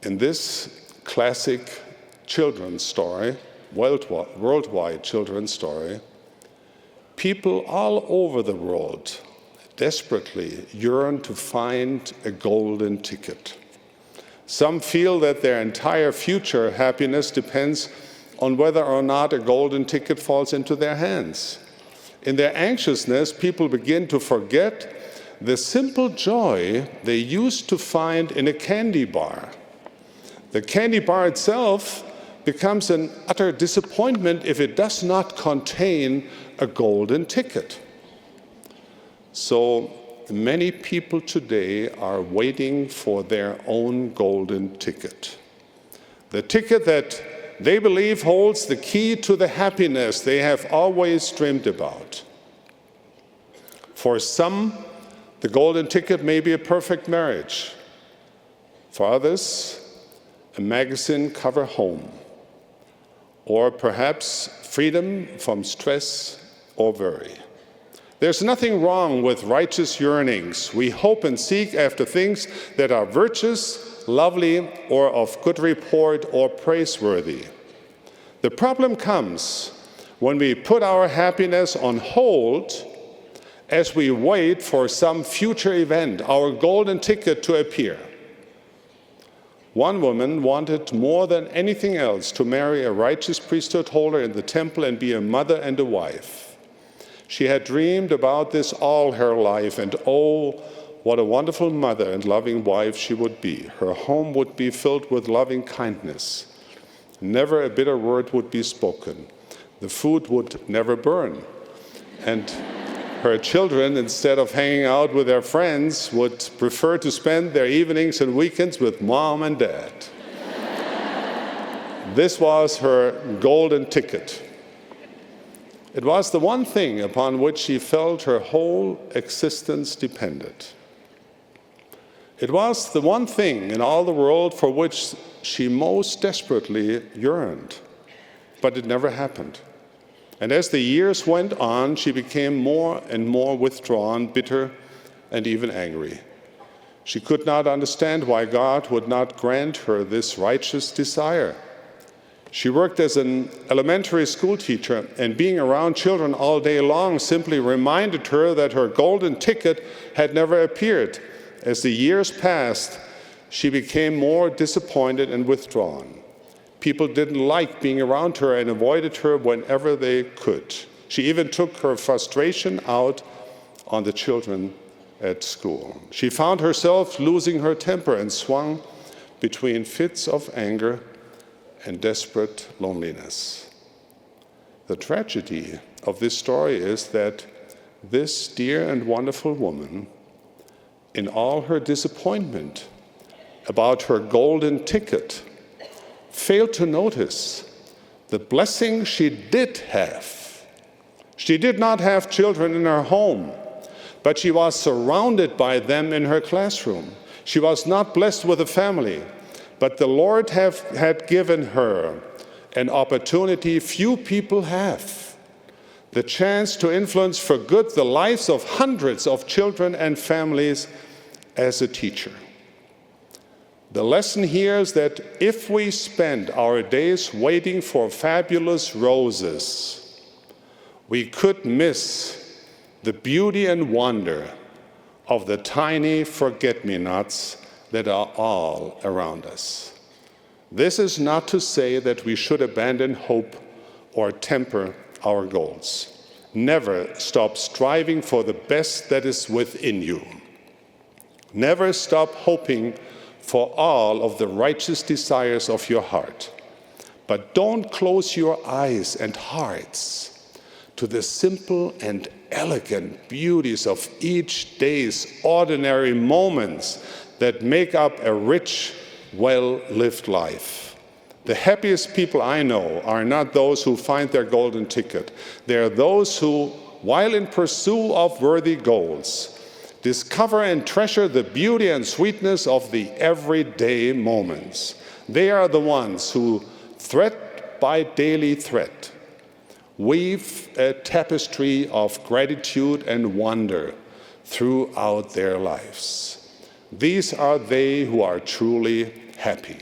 In this classic children's story, worldwide children's story, people all over the world desperately yearn to find a golden ticket. Some feel that their entire future happiness depends on whether or not a golden ticket falls into their hands. In their anxiousness, people begin to forget the simple joy they used to find in a candy bar. The candy bar itself becomes an utter disappointment if it does not contain a golden ticket. So many people today are waiting for their own golden ticket. The ticket that they believe holds the key to the happiness they have always dreamed about. For some, the golden ticket may be a perfect marriage. For others, a magazine cover home. Or perhaps freedom from stress or worry. There's nothing wrong with righteous yearnings. We hope and seek after things that are virtuous, lovely, or of good report or praiseworthy. The problem comes when we put our happiness on hold as we wait for some future event, our golden ticket, to appear. One woman wanted more than anything else to marry a righteous priesthood holder in the temple and be a mother and a wife. She had dreamed about this all her life, and oh, what a wonderful mother and loving wife she would be. Her home would be filled with loving kindness. Never a bitter word would be spoken. The food would never burn. And her children, instead of hanging out with their friends, would prefer to spend their evenings and weekends with mom and dad. This was her golden ticket. It was the one thing upon which she felt her whole existence depended. It was the one thing in all the world for which she most desperately yearned. But it never happened. And as the years went on, she became more and more withdrawn, bitter, and even angry. She could not understand why God would not grant her this righteous desire. She worked as an elementary school teacher, and being around children all day long simply reminded her that her golden ticket had never appeared. As the years passed, she became more disappointed and withdrawn. People didn't like being around her and avoided her whenever they could. She even took her frustration out on the children at school. She found herself losing her temper and swung between fits of anger and desperate loneliness. The tragedy of this story is that this dear and wonderful woman, in all her disappointment about her golden ticket, failed to notice the blessing she did have. She did not have children in her home, but she was surrounded by them in her classroom. She was not blessed with a family, but the Lord had given her an opportunity few people have, the chance to influence for good the lives of hundreds of children and families as a teacher. The lesson here is that if we spend our days waiting for fabulous roses, we could miss the beauty and wonder of the tiny forget-me-nots that are all around us. This is not to say that we should abandon hope or temper our goals. Never stop striving for the best that is within you. Never stop hoping for all of the righteous desires of your heart. But don't close your eyes and hearts to the simple and elegant beauties of each day's ordinary moments that make up a rich, well-lived life. The happiest people I know are not those who find their golden ticket. They are those who, while in pursuit of worthy goals, discover and treasure the beauty and sweetness of the everyday moments. They are the ones who, thread by daily thread, weave a tapestry of gratitude and wonder throughout their lives. These are they who are truly happy.